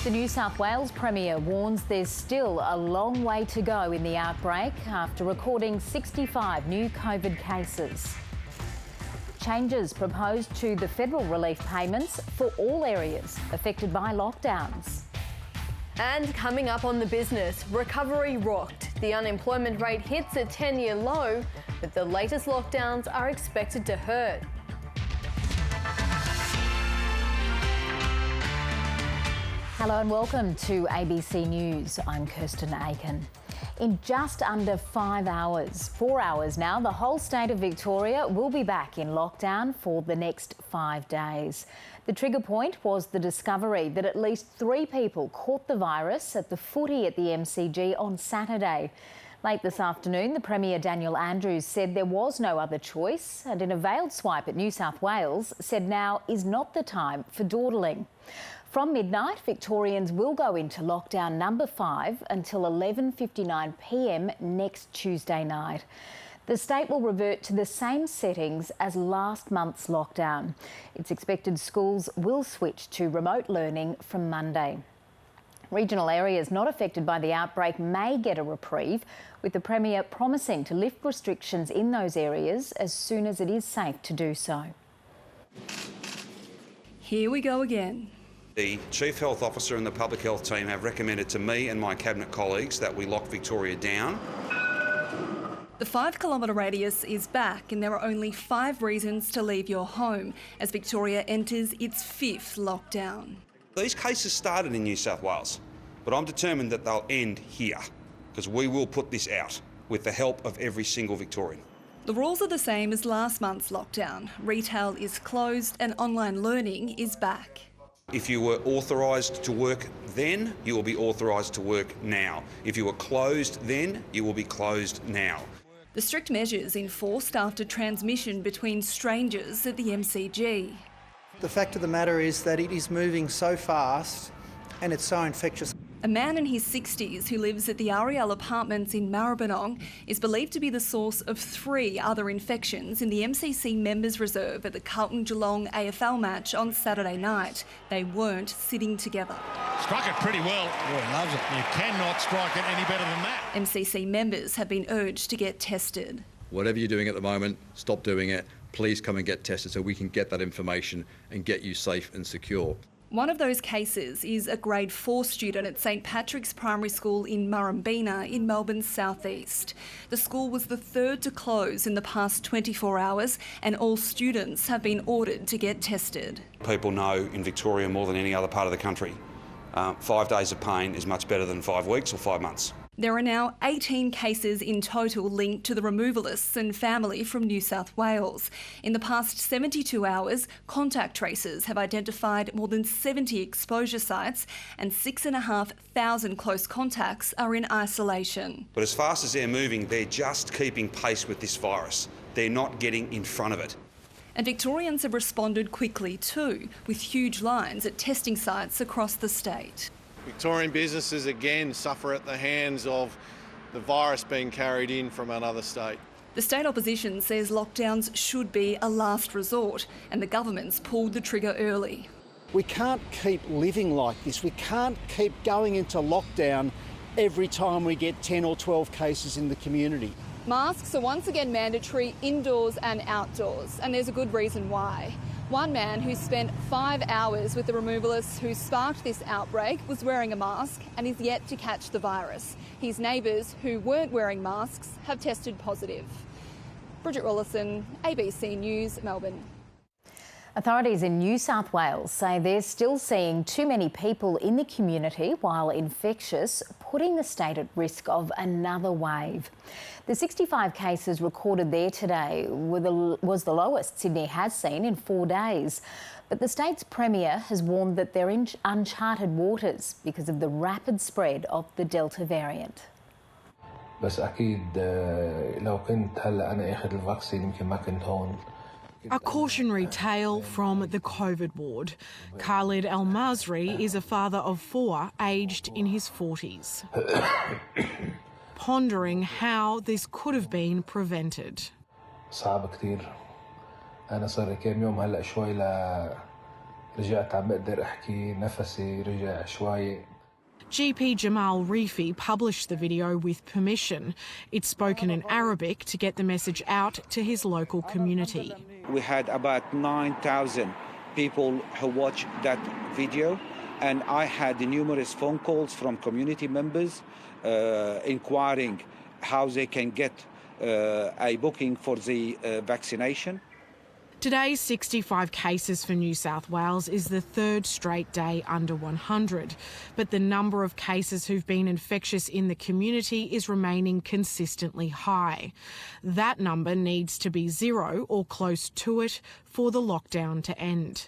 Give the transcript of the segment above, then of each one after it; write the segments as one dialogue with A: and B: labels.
A: The New South Wales Premier warns there's still a long way to go in the outbreak after recording 65 new COVID cases. Changes proposed to the federal relief payments for all areas affected by lockdowns.
B: And coming up on the business, recovery rocked. The unemployment rate hits a 10-year low, but the latest lockdowns are expected to hurt.
A: Hello and welcome to ABC News. I'm Kirsten Aiken. In just under 5 hours, 4 hours now, the whole state of Victoria will be back in lockdown for the next 5 days. The trigger point was the discovery that at least 3 people caught the virus at the footy at the MCG on Saturday. Late this afternoon, the Premier Daniel Andrews said there was no other choice, and in a veiled swipe at New South Wales, said now is not the time for dawdling. From midnight, Victorians will go into lockdown number 5 until 11:59 p.m. next Tuesday night. The state will revert to the same settings as last month's lockdown. It's expected schools will switch to remote learning from Monday. Regional areas not affected by the outbreak may get a reprieve, with the Premier promising to lift restrictions in those areas as soon as it is safe to do so.
C: Here we go again.
D: The Chief Health Officer and the Public Health team have recommended to me and my Cabinet colleagues that we lock Victoria down.
C: The 5-kilometre radius is back, and there are only 5 reasons to leave your home as Victoria enters its 5th lockdown.
D: These cases started in New South Wales, but I'm determined that they'll end here, because we will put this out with the help of every single Victorian.
C: The rules are the same as last month's lockdown. Retail is closed and online learning is back.
D: If you were authorised to work then, you will be authorised to work now. If you were closed then, you will be closed now.
C: The strict measures enforced after transmission between strangers at the MCG.
E: The fact of the matter is that it is moving so fast and it's so infectious.
C: A man in his 60s who lives at the Ariel Apartments in Maribyrnong is believed to be the source of 3 other infections in the MCC members reserve at the Carlton-Geelong AFL match on Saturday night. They weren't sitting together.
F: Struck it pretty well. Yeah, loves it. You cannot strike it any better than that.
C: MCC members have been urged to get tested.
G: Whatever you're doing at the moment, stop doing it. Please come and get tested so we can get that information and get you safe and secure.
C: One of those cases is a grade 4 student at St Patrick's Primary School in Murrumbina in Melbourne's southeast. The school was the 3rd to close in the past 24 hours, and all students have been ordered to get tested.
D: People know in Victoria more than any other part of the country, 5 days of pain is much better than 5 weeks or 5 months.
C: There are now 18 cases in total linked to the removalists and family from New South Wales. In the past 72 hours, contact tracers have identified more than 70 exposure sites, and 6,500 close contacts are in isolation.
D: But as fast as they're moving, they're just keeping pace with this virus. They're not getting in front of it.
C: And Victorians have responded quickly too, with huge lines at testing sites across the state.
H: Victorian businesses again suffer at the hands of the virus being carried in from another state.
C: The state opposition says lockdowns should be a last resort, and the government's pulled the trigger early.
E: We can't keep living like this. We can't keep going into lockdown every time we get 10 or 12 cases in the community.
B: Masks are once again mandatory indoors and outdoors, and there's a good reason why. One man who spent 5 hours with the removalists who sparked this outbreak was wearing a mask and is yet to catch the virus. His neighbours who weren't wearing masks have tested positive. Bridget Rollison, ABC News, Melbourne.
A: Authorities in New South Wales say they're still seeing too many people in the community while infectious, putting the state at risk of another wave. The 65 cases recorded there today was the lowest Sydney has seen in 4 days. But the state's Premier has warned that they're in uncharted waters because of the rapid spread of the Delta variant.
I: بس أكيد لو كنت هلا أنا أخذ الفاكسين يمكن ما كنت هون.
J: A cautionary tale from the COVID ward. Khalid Al-Masri is a father of 4, aged in his 40s. Pondering how this could have been prevented.
I: صعب كثير. أنا صار لي كم يوم هلا شوي رجعت عم بقدر أحكي نفسي رجع شوي.
J: GP Jamal Rifi published the video with permission. It's spoken in Arabic to get the message out to his local community.
K: We had about 9,000 people who watched that video, and I had numerous phone calls from community members inquiring how they can get a booking for the vaccination.
J: Today's 65 cases for New South Wales is the third straight day under 100, but the number of cases who've been infectious in the community is remaining consistently high. That number needs to be zero or close to it for the lockdown to end.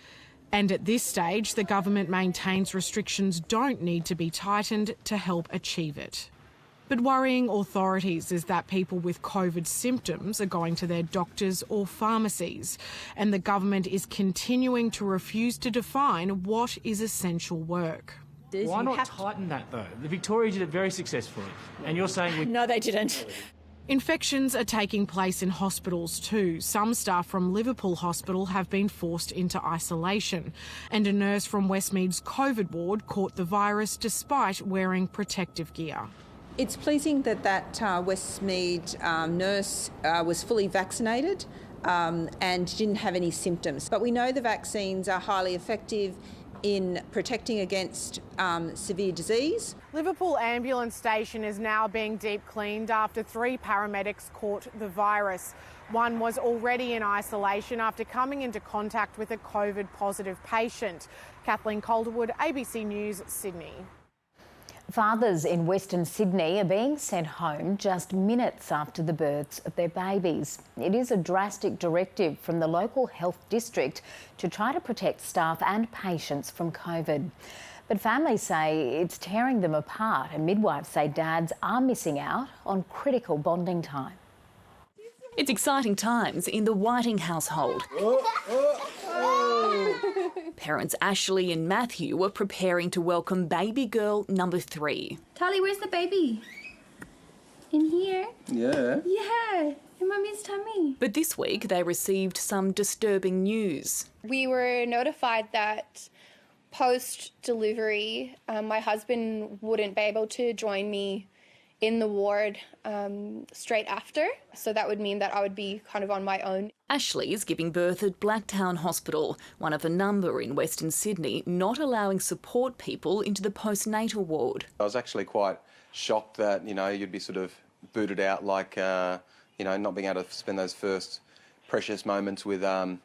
J: And at this stage, the government maintains restrictions don't need to be tightened to help achieve it. But worrying authorities is that people with COVID symptoms are going to their doctors or pharmacies, and the government is continuing to refuse to define what is essential work.
L: Why not tighten that though? The Victoria did it very successfully, and you're saying
M: No, they didn't.
J: Infections are taking place in hospitals too. Some staff from Liverpool Hospital have been forced into isolation, and a nurse from Westmead's COVID ward caught the virus despite wearing protective gear.
N: It's pleasing that Westmead nurse was fully vaccinated and didn't have any symptoms. But we know the vaccines are highly effective in protecting against severe disease.
J: Liverpool Ambulance Station is now being deep cleaned after 3 paramedics caught the virus. One was already in isolation after coming into contact with a COVID positive patient. Kathleen Calderwood, ABC News, Sydney.
A: Fathers in Western Sydney are being sent home just minutes after the births of their babies. It is a drastic directive from the local health district to try to protect staff and patients from COVID. But families say it's tearing them apart, and midwives say dads are missing out on critical bonding time.
O: It's exciting times in the Whiting household. Parents Ashley and Matthew were preparing to welcome baby girl number 3.
P: Tali, where's the baby? In here?
I: Yeah.
P: Yeah, in Mummy's tummy.
O: But this week they received some disturbing news.
P: We were notified that post-delivery, my husband wouldn't be able to join me in the ward straight after, so that would mean that I would be kind of on my own.
O: Ashley is giving birth at Blacktown Hospital, one of a number in Western Sydney not allowing support people into the postnatal ward.
Q: I was actually quite shocked that, you'd be sort of booted out like, not being able to spend those first precious moments with, a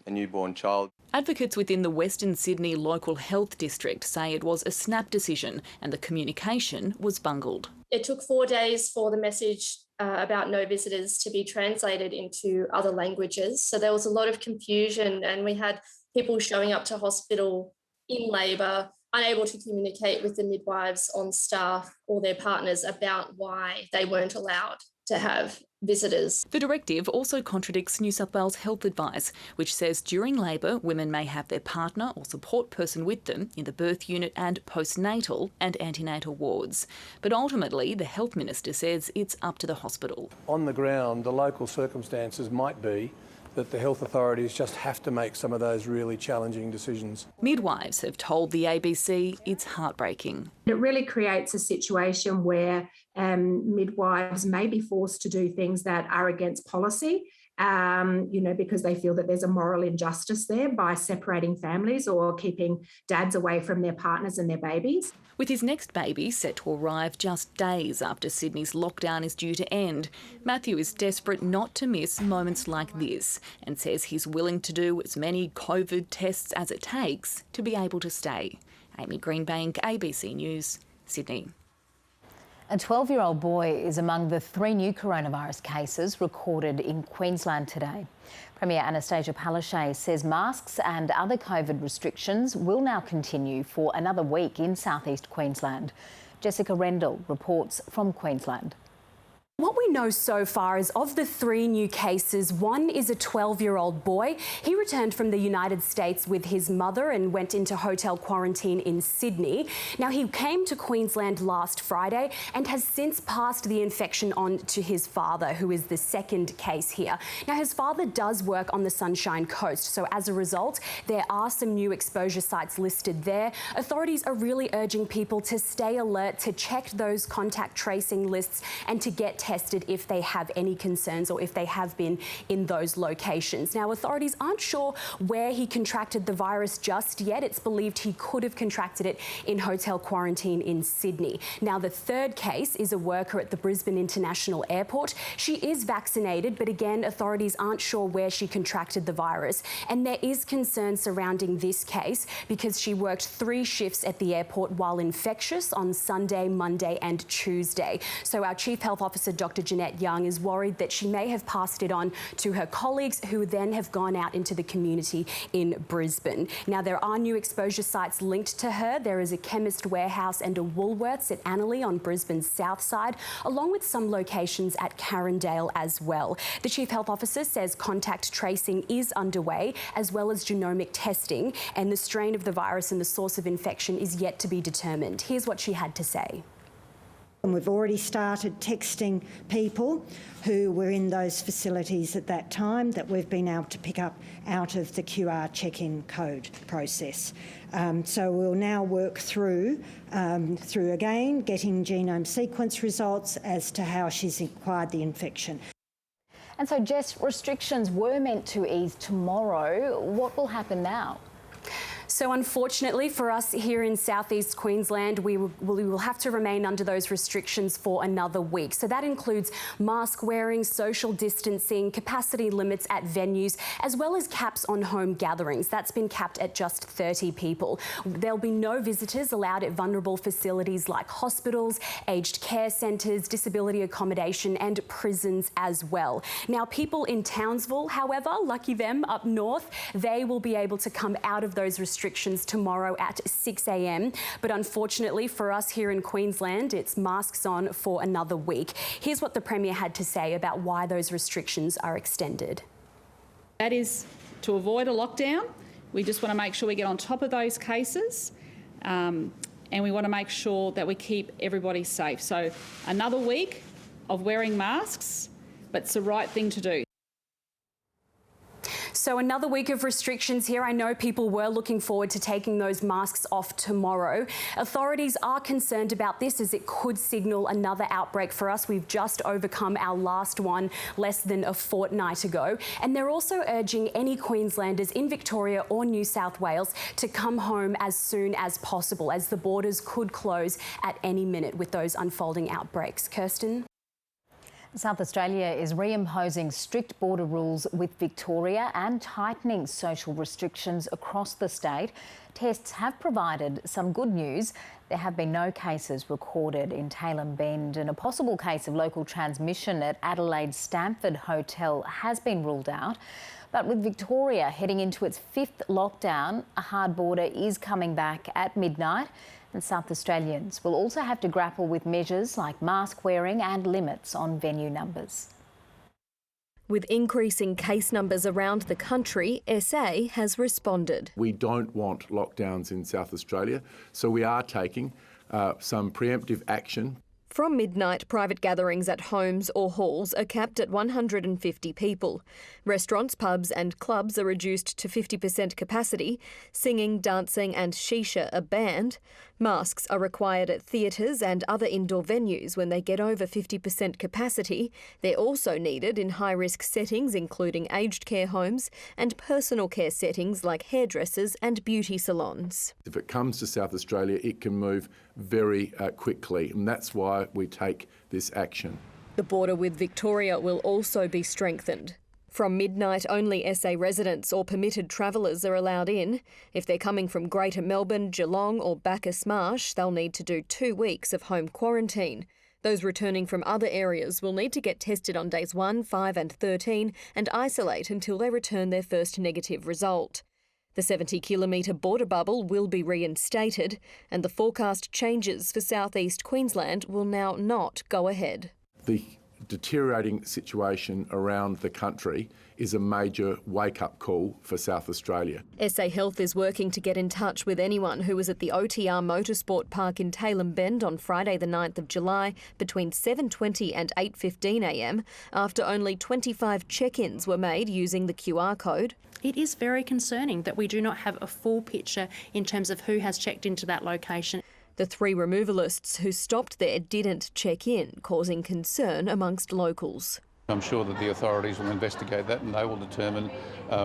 Q: newborn child.
O: Advocates within the Western Sydney Local Health District say it was a snap decision and the communication was bungled.
R: It took 4 days for the message about no visitors to be translated into other languages. So there was a lot of confusion, and we had people showing up to hospital in labour, unable to communicate with the midwives on staff or their partners about why they weren't allowed to have visitors.
O: The directive also contradicts New South Wales health advice, which says during labour, women may have their partner or support person with them in the birth unit and postnatal and antenatal wards. But ultimately, the health minister says it's up to the hospital.
S: On the ground, the local circumstances might be that the health authorities just have to make some of those really challenging decisions.
O: Midwives have told the ABC it's heartbreaking.
T: It really creates a situation where midwives may be forced to do things that are against policy, because they feel that there's a moral injustice there by separating families or keeping dads away from their partners and their babies.
O: With his next baby set to arrive just days after Sydney's lockdown is due to end, Matthew is desperate not to miss moments like this and says he's willing to do as many COVID tests as it takes to be able to stay. Amy Greenbank, ABC News, Sydney.
A: A 12-year-old boy is among the 3 new coronavirus cases recorded in Queensland today. Premier Anastasia Palaszczuk says masks and other COVID restrictions will now continue for another week in southeast Queensland. Jessica Rendell reports from Queensland.
M: What we know so far is of the 3 new cases, one is a 12-year-old boy. He returned from the United States with his mother and went into hotel quarantine in Sydney. Now, he came to Queensland last Friday and has since passed the infection on to his father, who is the second case here. Now, his father does work on the Sunshine Coast, so as a result, there are some new exposure sites listed there. Authorities are really urging people to stay alert, to check those contact tracing lists and to get tested if they have any concerns or if they have been in those locations. Now, authorities aren't sure where he contracted the virus just yet. It's believed he could have contracted it in hotel quarantine in Sydney. Now, the third case is a worker at the Brisbane International Airport. She is vaccinated, but again, authorities aren't sure where she contracted the virus. And there is concern surrounding this case because she worked 3 shifts at the airport while infectious on Sunday, Monday and Tuesday. So our Chief Health Officer, Dr. Jeanette Young, is worried that she may have passed it on to her colleagues who then have gone out into the community in Brisbane. Now, there are new exposure sites linked to her. There is a Chemist Warehouse and a Woolworths at Annerley on Brisbane's south side, along with some locations at Carindale as well. The Chief Health Officer says contact tracing is underway, as well as genomic testing, and the strain of the virus and the source of infection is yet to be determined. Here's what she had to say.
U: And we've already started texting people who were in those facilities at that time that we've been able to pick up out of the QR check-in code process. So we'll now work through again getting genome sequence results as to how she's acquired the infection.
A: And so, Jess, restrictions were meant to ease tomorrow. What will happen now?
M: So unfortunately for us here in southeast Queensland, we will have to remain under those restrictions for another week. So that includes mask wearing, social distancing, capacity limits at venues, as well as caps on home gatherings. That's been capped at just 30 people. There'll be no visitors allowed at vulnerable facilities like hospitals, aged care centres, disability accommodation and prisons as well. Now, people in Townsville, however, lucky them up north, they will be able to come out of those restrictions tomorrow at 6 a.m. But unfortunately for us here in Queensland, it's masks on for another week. Here's what the Premier had to say about why those restrictions are extended.
V: That is to avoid a lockdown. We just want to make sure we get on top of those cases and we want to make sure that we keep everybody safe. So another week of wearing masks, but it's the right thing to do.
M: So another week of restrictions here. I know people were looking forward to taking those masks off tomorrow. Authorities are concerned about this as it could signal another outbreak for us. We've just overcome our last one less than a fortnight ago. And they're also urging any Queenslanders in Victoria or New South Wales to come home as soon as possible, as the borders could close at any minute with those unfolding outbreaks. Kirsten?
A: South Australia is reimposing strict border rules with Victoria and tightening social restrictions across the state. Tests have provided some good news. There have been no cases recorded in Tailem Bend, and a possible case of local transmission at Adelaide's Stamford Hotel has been ruled out. But with Victoria heading into its 5th lockdown, a hard border is coming back at midnight. And South Australians will also have to grapple with measures like mask wearing and limits on venue numbers.
W: With increasing case numbers around the country, SA has responded.
X: We don't want lockdowns in South Australia, so we are taking some preemptive action.
W: From midnight, private gatherings at homes or halls are capped at 150 people. Restaurants, pubs and clubs are reduced to 50% capacity. Singing, dancing and shisha are banned. Masks are required at theatres and other indoor venues when they get over 50% capacity. They're also needed in high-risk settings including aged care homes and personal care settings like hairdressers and beauty salons.
X: If it comes to South Australia, it can move very quickly, and that's why we take this action.
W: The border with Victoria will also be strengthened. From midnight, only SA residents or permitted travellers are allowed in. If they're coming from Greater Melbourne, Geelong or Bacchus Marsh, they'll need to do 2 weeks of home quarantine. Those returning from other areas will need to get tested on days 1, 5 and 13 and isolate until they return their first negative result. The 70-kilometre border bubble will be reinstated and the forecast changes for southeast Queensland will now not go ahead.
X: The deteriorating situation around the country is a major wake-up call for South Australia.
W: SA Health is working to get in touch with anyone who was at the OTR Motorsport Park in Tailem Bend on Friday the 9th of July between 7:20 and 8:15am after only 25 check-ins were made using the QR code.
D: It is very concerning that we do not have a full picture in terms of who has checked into that location.
W: The 3 removalists who stopped there didn't check in, causing concern amongst locals.
F: I'm sure that the authorities will investigate that and they will determine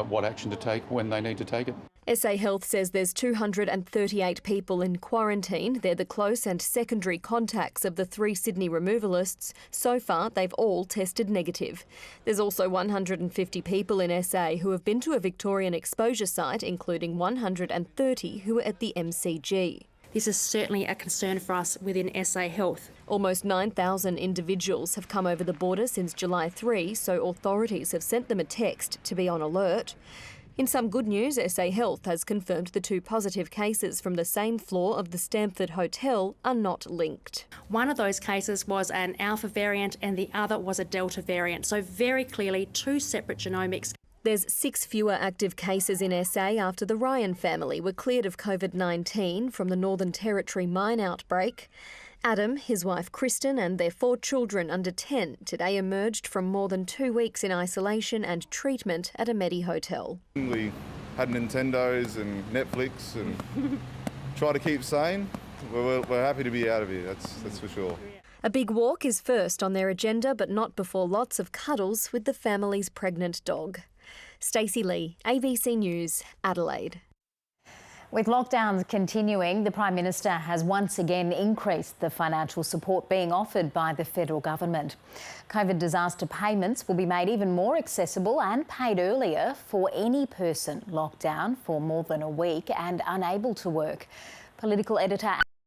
F: what action to take when they need to take it.
W: SA Health says there's 238 people in quarantine. They're the close and secondary contacts of the 3 Sydney removalists. So far, they've all tested negative. There's also 150 people in SA who have been to a Victorian exposure site, including 130 who were at the MCG.
D: This is certainly a concern for us within SA Health.
W: Almost 9,000 individuals have come over the border since July 3, so authorities have sent them a text to be on alert. In some good news, SA Health has confirmed the 2 positive cases from the same floor of the Stamford Hotel are not linked.
D: One of those cases was an Alpha variant and the other was a Delta variant, so very clearly 2 separate genomics.
W: There's 6 fewer active cases in SA after the Ryan family were cleared of COVID-19 from the Northern Territory mine outbreak. Adam, his wife Kristen and their 4 children under 10 today emerged from more than 2 weeks in isolation and treatment at a Medi hotel.
G: We had Nintendos and Netflix and try to keep sane. We're happy to be out of here, that's for sure.
W: A big walk is first on their agenda, but not before lots of cuddles with the family's pregnant dog. Stacey Lee, ABC News, Adelaide.
A: With lockdowns continuing, the Prime Minister has once again increased the financial support being offered by the federal government. COVID disaster payments will be made even more accessible and paid earlier for any person locked down for more than a week and unable to work. Political editor